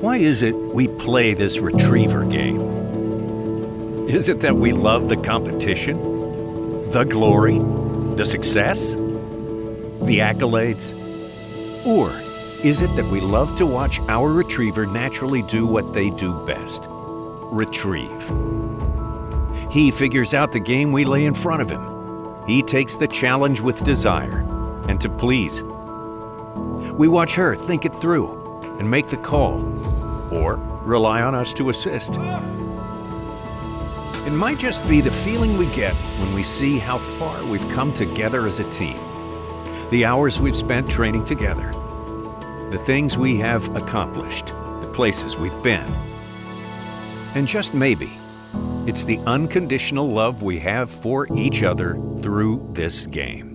Why is it we play this retriever game? Is it that we love the competition, the glory, the success, the accolades? Or is it that we love to watch our retriever naturally do what they do best? Retrieve. He figures out the game we lay in front of him. He takes the challenge with desire and to please. We watch her think it through and make the call, or rely on us to assist. It might just be the feeling we get when we see how far we've come together as a team. The hours we've spent training together. The things we have accomplished. The places we've been. And just maybe, it's the unconditional love we have for each other through this game.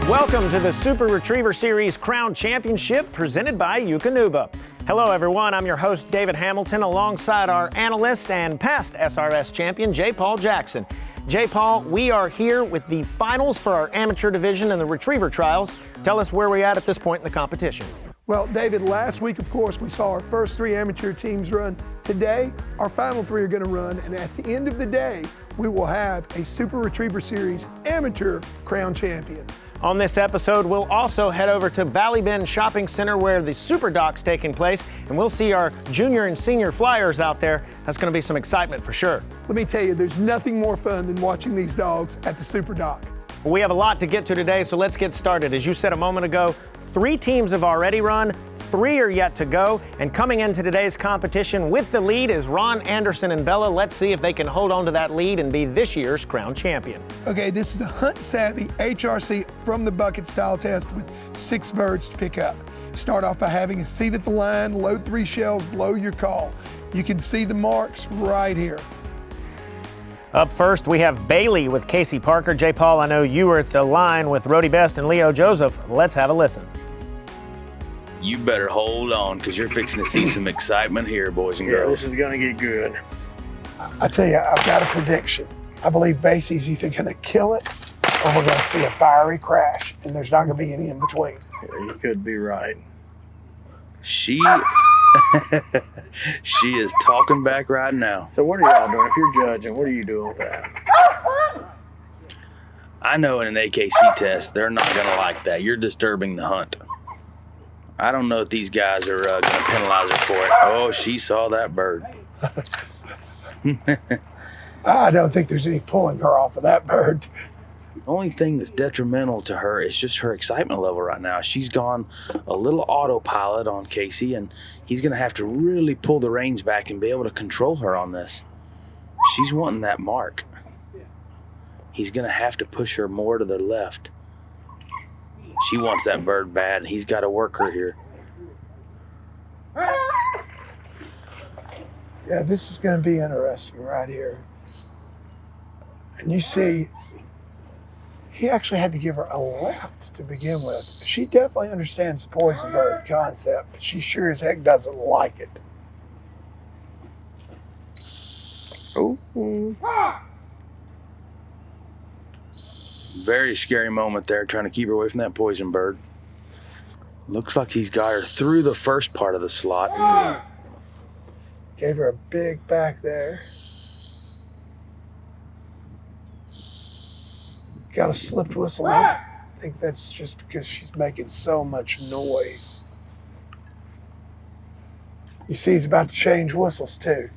Welcome to the Super Retriever Series Crown Championship presented by Eukanuba. Hello everyone, I'm your host David Hamilton alongside our analyst and past SRS champion J. Paul Jackson. J. Paul, we are here with the finals for our amateur division in the retriever trials. Tell us where we're at this point in the competition. Well, David, last week, of course, we saw our first 3 amateur teams run. Today, our final 3 are going to run, and at the end of the day, we will have a Super Retriever Series amateur crown champion. On this episode, we'll also head over to Valley Bend Shopping Center where the Super Doc's taking place, and we'll see our junior and senior flyers out there. That's going to be some excitement for sure. Let me tell you, there's nothing more fun than watching these dogs at the Super Doc. We have a lot to get to today, so let's get started. As you said a moment ago, 3 teams have already run, 3 are yet to go, and coming into today's competition with the lead is Ron Anderson and Bella. Let's see if they can hold on to that lead and be this year's crown champion. Okay, this is a Hunt SavvyHRC from the bucket style test with 6 birds to pick up. Start off by having a seat at the line, load 3 shells, blow your call. You can see the marks right here. Up first, we have Bailey with Casey Parker. J. Paul, I know you were at the line with Rody Best and Leo Joseph. Let's have a listen. You better hold on, because you're fixing to see some excitement here, boys and girls. Yeah, this is going to get good. I tell you, I've got a prediction. I believe Basie's either going to kill it or we're going to see a fiery crash, and there's not going to be any in between. Yeah, you could be right. She is talking back right now. So what are y'all doing? If you're judging, what are you doing with that? I know in an AKC test, they're not going to like that. You're disturbing the hunt. I don't know if these guys are going to penalize her for it. Oh, she saw that bird. I don't think there's any pulling her off of that bird. The only thing that's detrimental to her is just her excitement level right now. She's gone a little autopilot on Casey, and he's going to have to really pull the reins back and be able to control her on this. She's wanting that mark. He's going to have to push her more to the left. She wants that bird bad, and he's got to work her here. Yeah, this is going to be interesting right here. And you see, he actually had to give her a left to begin with. She definitely understands the poison bird concept, but she sure as heck doesn't like it. Oh. Very scary moment there, trying to keep her away from that poison bird. Looks like he's got her through the first part of the slot. Gave her a big back there. Got a slipped whistle. I think that's just because she's making so much noise. You see he's about to change whistles too.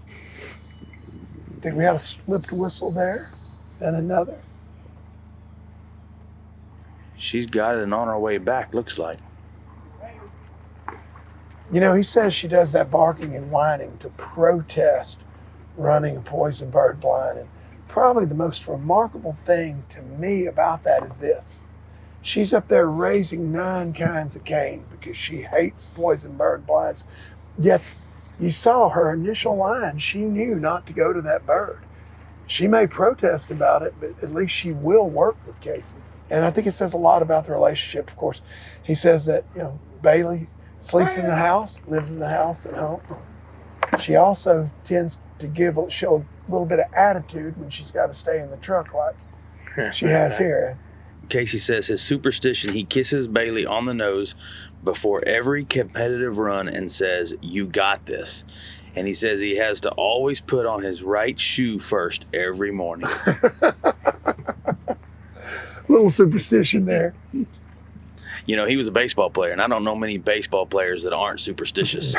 I think we had a slipped whistle there, then another. She's got it and on her way back, looks like. You know, he says she does that barking and whining to protest running a poison bird blind. And probably the most remarkable thing to me about that is this. She's up there raising 9 kinds of cane because she hates poison bird blinds. Yet you saw her initial line. She knew not to go to that bird. She may protest about it, but at least she will work with Casey. And I think it says a lot about the relationship. Of course, he says that, Bailey sleeps in the house, lives in the house at home. She also tends to show a little bit of attitude when she's got to stay in the truck like she has here. Casey says his superstition, he kisses Bailey on the nose before every competitive run and says, "You got this." And he says he has to always put on his right shoe first every morning. Little superstition there. He was a baseball player, and I don't know many baseball players that aren't superstitious.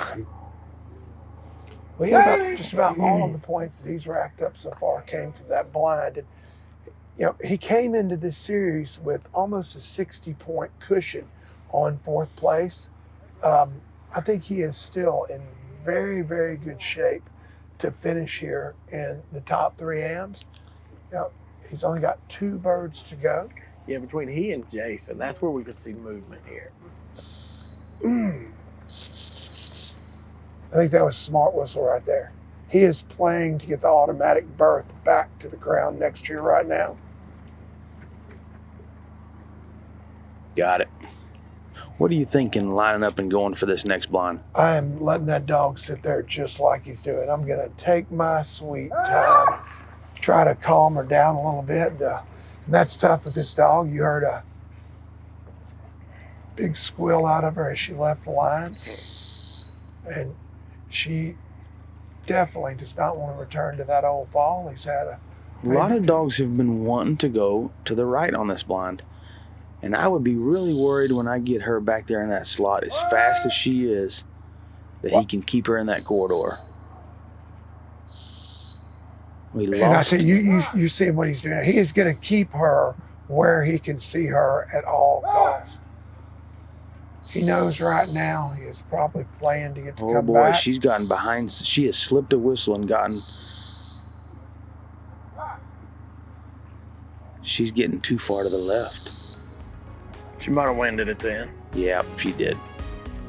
Well, yeah, just about all of the points that he's racked up so far came from that blind. And, he came into this series with almost a 60-point cushion on fourth place. I think he is still in very, very good shape to finish here in the top 3 AMs. He's only got 2 birds to go. Yeah, between he and Jason, that's where we could see movement here. I think that was a smart whistle right there. He is playing to get the automatic berth back to the crown next year right now. Got it. What are you thinking lining up and going for this next blind? I am letting that dog sit there just like he's doing. I'm going to take my sweet time, try to calm her down a little bit. And that's tough with this dog. You heard a big squeal out of her as she left the line. And she definitely does not want to return to that old fall. He's had a lot of dogs have been wanting to go to the right on this blind. And I would be really worried when I get her back there in that slot as fast as she is that he can keep her in that corridor. And I tell you see what he's doing. He is going to keep her where he can see her at all costs. He knows right now he is probably playing to get to come back. She's gotten behind. She has slipped a whistle and gotten. She's getting too far to the left. She might have winded it then. Yeah, she did.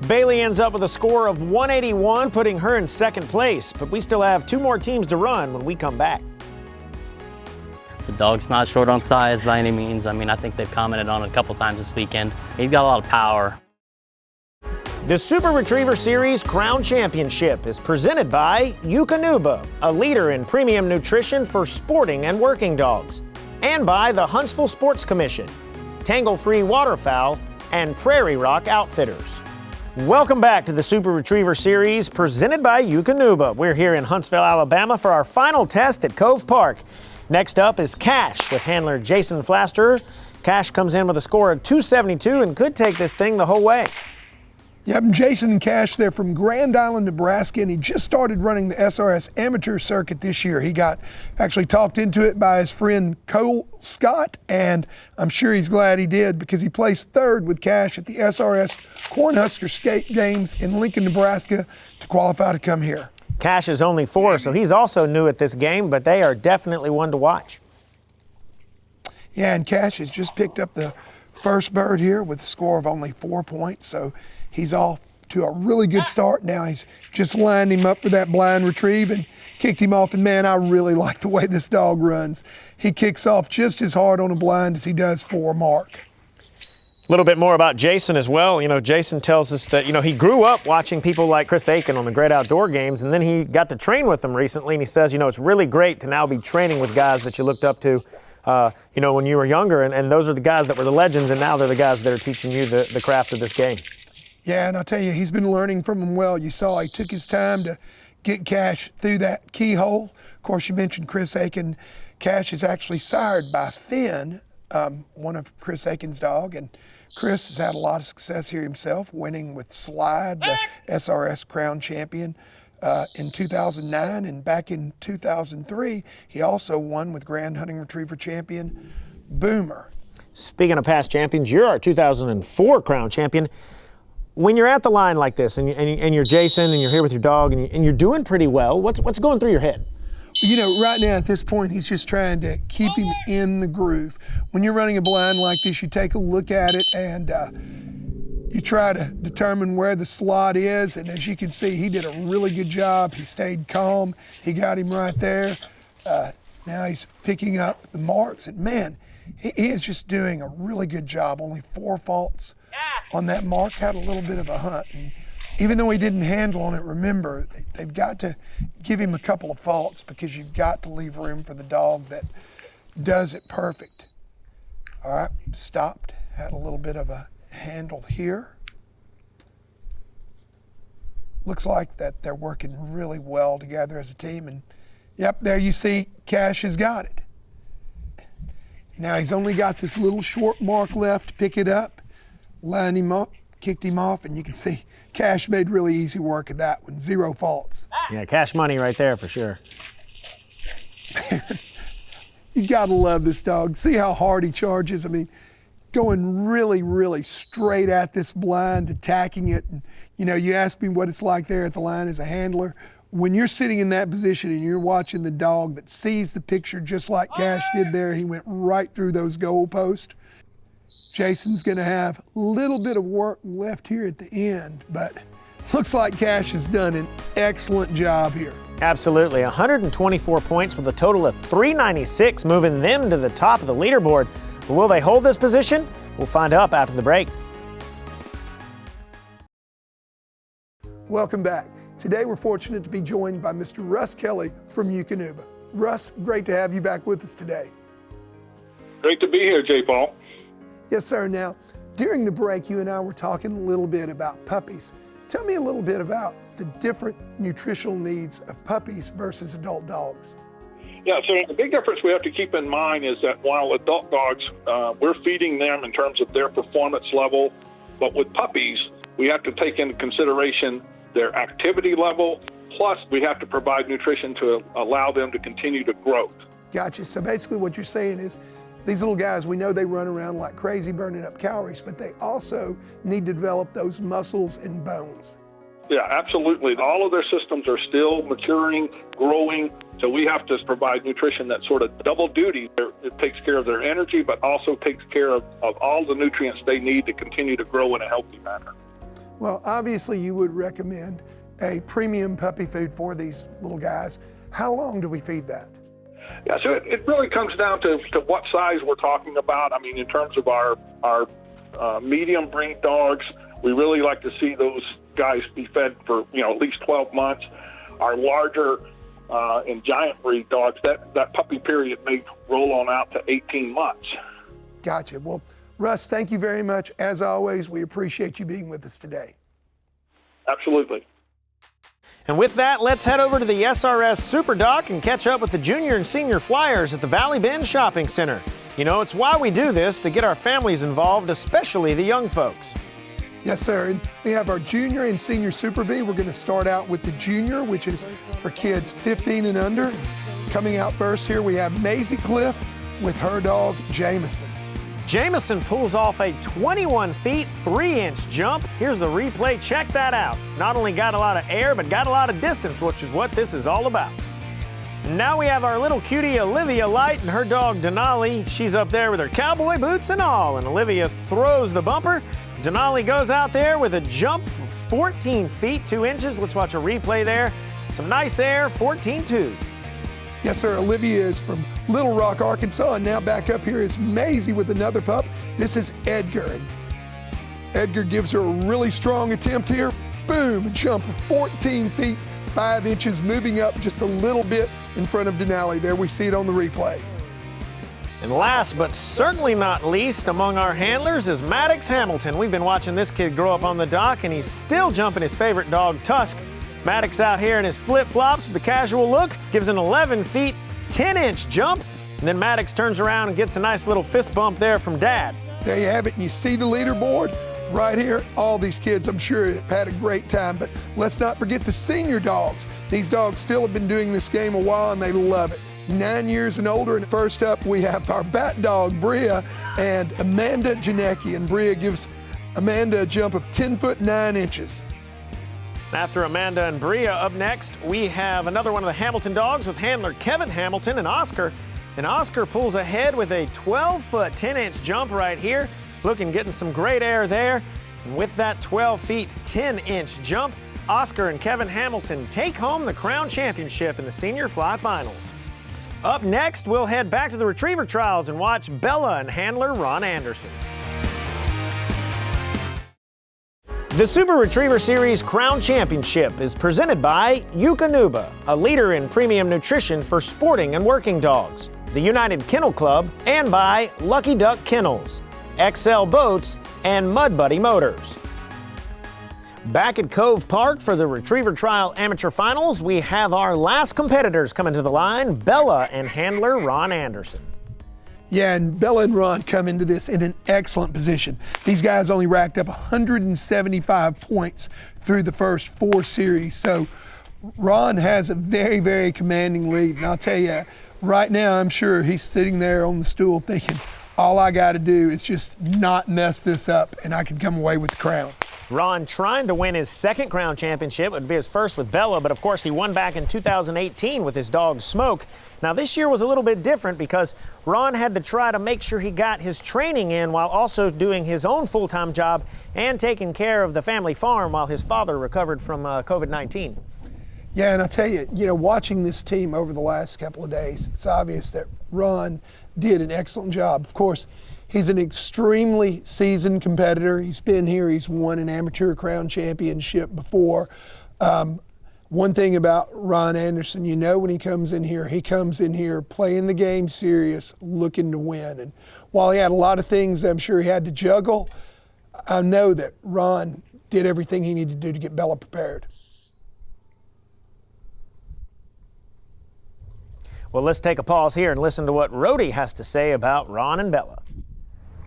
Bailey ends up with a score of 181, putting her in second place. But we still have 2 more teams to run when we come back. The dog's not short on size by any means. I think they've commented on it a couple times this weekend. He's got a lot of power. The Super Retriever Series Crown Championship is presented by Eukanuba, a leader in premium nutrition for sporting and working dogs, and by the Huntsville Sports Commission, Tangle-Free Waterfowl, and Prairie Rock Outfitters. Welcome back to the Super Retriever Series presented by Eukanuba. We're here in Huntsville, Alabama for our final test at Cove Park. Next up is Cash with handler Jason Flaster. Cash comes in with a score of 272 and could take this thing the whole way. Yep, and Jason and Cash, they're from Grand Island, Nebraska, and he just started running the SRS amateur circuit this year. He got actually talked into it by his friend Cole Scott, and I'm sure he's glad he did because he placed 3rd with Cash at the SRS Cornhusker Skate Games in Lincoln, Nebraska to qualify to come here. Cash is only 4, so he's also new at this game, but they are definitely one to watch. Yeah, and Cash has just picked up the first bird here with a score of only 4 points, so he's off to a really good start. Now he's just lined him up for that blind retrieve and kicked him off. And man, I really like the way this dog runs. He kicks off just as hard on a blind as he does for a mark. A little bit more about Jason as well. Jason tells us that, he grew up watching people like Chris Aiken on the Great Outdoor Games, and then he got to train with them recently, and he says, it's really great to now be training with guys that you looked up to, when you were younger, and those are the guys that were the legends, and now they're the guys that are teaching you the craft of this game. Yeah, and I'll tell you, he's been learning from him well. You saw he took his time to get Cash through that keyhole. Of course, you mentioned Chris Aiken. Cash is actually sired by Finn, one of Chris Aiken's dog, and Chris has had a lot of success here himself, winning with Slide, the SRS Crown Champion, in 2009, and back in 2003, he also won with Grand Hunting Retriever Champion Boomer. Speaking of past champions, you're our 2004 Crown Champion. When you're at the line like this, and you're Jason, and you're here with your dog, and you're doing pretty well, what's going through your head? Right now at this point, he's just trying to keep him in the groove. When you're running a blind like this, you take a look at it and you try to determine where the slot is. And as you can see, he did a really good job. He stayed calm. He got him right there. Now he's picking up the marks, and man, he is just doing a really good job. Only 4 faults on that mark. Had a little bit of a hunt. And even though he didn't handle on it, remember, they've got to give him a couple of faults because you've got to leave room for the dog that does it perfect. All right, stopped. Had a little bit of a handle here. Looks like that they're working really well together as a team. And yep, there you see Cash has got it. Now he's only got this little short mark left to pick it up. Lined him up, kicked him off, and you can see Cash made really easy work of that one. 0 faults. Yeah, cash money right there for sure. You gotta love this dog. See how hard he charges. I mean, going really, really straight at this blind, attacking it. And, you know, you ask me what it's like there at the line as a handler. When you're sitting in that position and you're watching the dog that sees the picture just like Cash did there, he went right through those goalposts. Jason's gonna have a little bit of work left here at the end, but looks like Cash has done an excellent job here. Absolutely, 124 points with a total of 396, moving them to the top of the leaderboard. But will they hold this position? We'll find out after the break. Welcome back. Today we're fortunate to be joined by Mr. Russ Kelly from Eukanuba. Russ, great to have you back with us today. Great to be here, J. Paul. Yes, sir. Now, during the break, you and I were talking a little bit about puppies. Tell me a little bit about the different nutritional needs of puppies versus adult dogs. Yeah, so the big difference we have to keep in mind is that while adult dogs, we're feeding them in terms of their performance level, but with puppies, we have to take into consideration their activity level, plus we have to provide nutrition to allow them to continue to grow. Gotcha. So basically what you're saying is these little guys, we know they run around like crazy burning up calories, but they also need to develop those muscles and bones. Yeah, absolutely. All of their systems are still maturing, growing, so we have to provide nutrition that's sort of double duty. It takes care of their energy, but also takes care of all the nutrients they need to continue to grow in a healthy manner. Well, obviously you would recommend a premium puppy food for these little guys. How long do we feed that? Yeah, so it really comes down to what size we're talking about. I mean, in terms of our medium breed dogs, we really like to see those guys be fed for, at least 12 months. Our larger and giant breed dogs, that puppy period may roll on out to 18 months. Gotcha. Well, Russ, thank you very much. As always, we appreciate you being with us today. Absolutely. And with that, let's head over to the SRS Super Dock and catch up with the junior and senior flyers at the Valley Bend Shopping Center. You know, it's why we do this, to get our families involved, especially the young folks. Yes, sir. And we have our junior and senior Super V. We're going to start out with the junior, which is for kids 15 and under. Coming out first here, we have Maisie Cliff with her dog, Jameson. Jameson pulls off a 21 feet, 3-inch jump. Here's the replay. Check that out. Not only got a lot of air, but got a lot of distance, which is what this is all about. Now we have our little cutie Olivia Light and her dog Denali. She's up there with her cowboy boots and all, and Olivia throws the bumper. Denali goes out there with a jump for 14 feet, 2 inches. Let's watch a replay there. Some nice air, 14.2. Yes, sir. Olivia is from Little Rock, Arkansas, and now back up here is Maisie with another pup. This is Edgar. And Edgar gives her a really strong attempt here. Boom, a jump of 14 feet, 5 inches, moving up just a little bit in front of Denali. There we see it on the replay. And last but certainly not least among our handlers is Maddox Hamilton. We've been watching this kid grow up on the dock, and he's still jumping his favorite dog, Tusk. Maddox out here in his flip-flops with a casual look, gives an 11 feet, 10-inch jump, and then Maddox turns around and gets a nice little fist bump there from Dad. There you have it, and you see the leaderboard right here. All these kids, I'm sure, have had a great time, but let's not forget the senior dogs. These dogs still have been doing this game a while, and they love it. 9 years and older, and first up we have our bat dog, Bria, and Amanda Janecki, and Bria gives Amanda a jump of 10 foot 9 inches. After Amanda and Bria, up next, we have another one of the Hamilton dogs with handler Kevin Hamilton and Oscar. And Oscar pulls ahead with a 12-foot, 10-inch jump right here. Getting some great air there. And with that 12 feet, 10-inch jump, Oscar and Kevin Hamilton take home the Crown Championship in the Senior Fly Finals. Up next, we'll head back to the retriever trials and watch Bella and handler Ron Anderson. The Super Retriever Series Crown Championship is presented by Eukanuba, a leader in premium nutrition for sporting and working dogs, the United Kennel Club, and by Lucky Duck Kennels, XL Boats, and Mud Buddy Motors. Back at Cove Park for the Retriever Trial Amateur Finals, we have our last competitors coming to the line, Bella and handler Ron Anderson. Yeah, and Bella and Ron come into this in an excellent position. These guys only racked up 175 points through the first 4 series. So Ron has a very, very commanding lead. And I'll tell you, right now, I'm sure he's sitting there on the stool thinking, all I got to do is just not mess this up and I can come away with the crown. Ron trying to win his second crown championship. Would be his first with Bella, but of course he won back in 2018 with his dog Smoke. Now this year was a little bit different because Ron had to try to make sure he got his training in while also doing his own full-time job and taking care of the family farm while his father recovered from COVID-19. Yeah, and I'll tell you, watching this team over the last couple of days, it's obvious that Ron did an excellent job. Of course, he's an extremely seasoned competitor. He's been here, he's won an amateur crown championship before. One thing about Ron Anderson, when he comes in here playing the game serious, looking to win. And while he had a lot of things I'm sure he had to juggle, I know that Ron did everything he needed to do to get Bella prepared. Well, let's take a pause here and listen to what Rhodey has to say about Ron and Bella.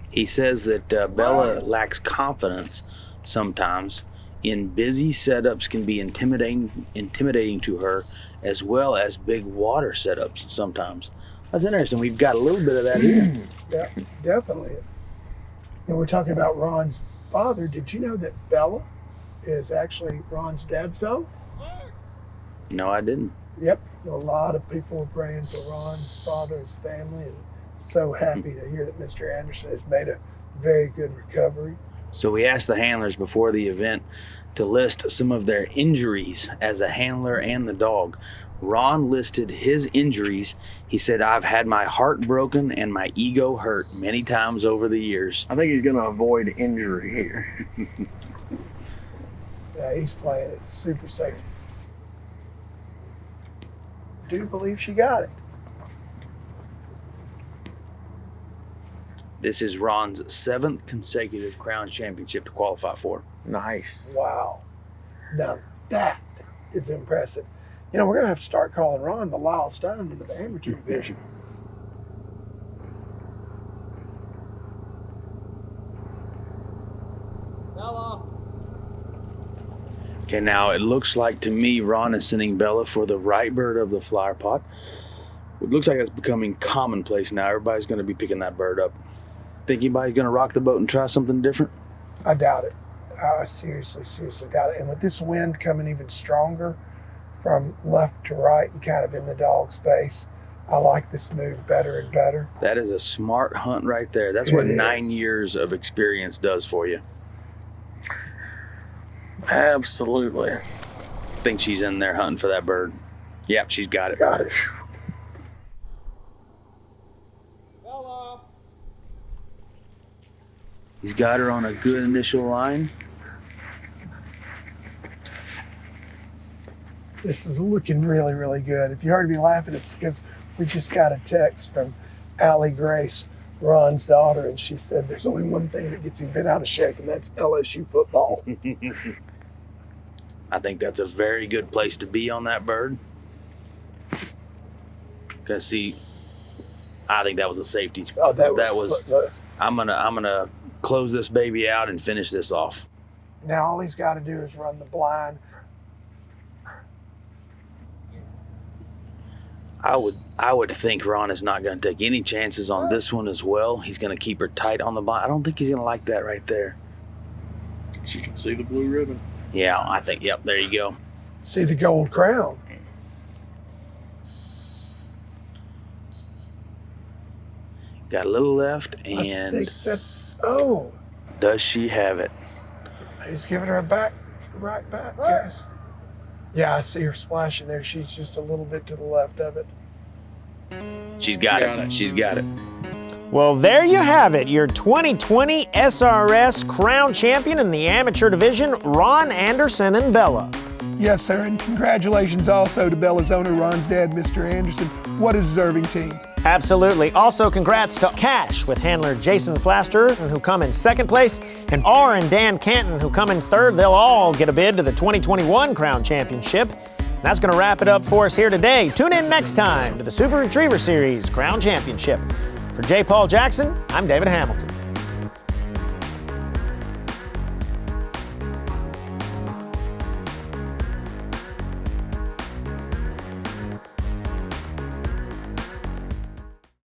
He says that Bella lacks confidence sometimes. In busy setups can be intimidating to her, as well as big water setups sometimes. That's interesting. We've got a little bit of that here. Yeah, definitely. We're talking about Ron's father. Did you know that Bella is actually Ron's dad's dog? No, I didn't. Yep. A lot of people were praying for Ron's father, his family, and so happy to hear that Mr. Anderson has made a very good recovery. So we asked the handlers before the event to list some of their injuries as a handler and the dog. Ron listed his injuries. He said, I've had my heart broken and my ego hurt many times over the years. I think he's going to avoid injury here. Yeah, he's playing it super safe. I do believe she got it. This is Ron's 7th consecutive crown championship to qualify for. Nice. Wow. Now that is impressive. We're going to have to start calling Ron the Lyle Stone into the amateur division. Okay, now it looks like to me Ron is sending Bella for the right bird of the flower pot. It looks like that's becoming commonplace now. Everybody's going to be picking that bird up. Think anybody's going to rock the boat and try something different? I doubt it. I seriously doubt it. And with this wind coming even stronger from left to right and kind of in the dog's face, I like this move better and better. That is a smart hunt right there. That's what 9 years of experience does for you. Absolutely. I think she's in there hunting for that bird. Yep, she's got it. Got it. He's got her on a good initial line. This is looking really, really good. If you heard me laughing, it's because we just got a text from Allie Grace, Ron's daughter, and she said there's only one thing that gets him bent out of shape, and that's LSU football. I think that's a very good place to be on that bird. Cause see, I think that was a safety. Oh, that was. I'm gonna close this baby out and finish this off. Now all he's got to do is run the blind. I would think Ron is not going to take any chances on this one as well. He's going to keep her tight on the blind. I don't think he's going to like that right there. She can see the blue ribbon. Yeah, I think, yep, there you go. See the gold crown. Got a little left, and I think that's, does she have it? He's giving her a right back, guys. Yeah, I see her splashing there. She's just a little bit to the left of it. She's got it. She's got it. Well, there you have it, your 2020 SRS Crown Champion in the amateur division, Ron Anderson and Bella. Yes, sir, and congratulations also to Bella's owner, Ron's dad, Mr. Anderson. What a deserving team. Absolutely. Also, congrats to Cash with handler Jason Flaster, who come in second place, and R and Dan Canton, who come in third. They'll all get a bid to the 2021 Crown Championship. That's going to wrap it up for us here today. Tune in next time to the Super Retriever Series Crown Championship. For J. Paul Jackson, I'm David Hamilton.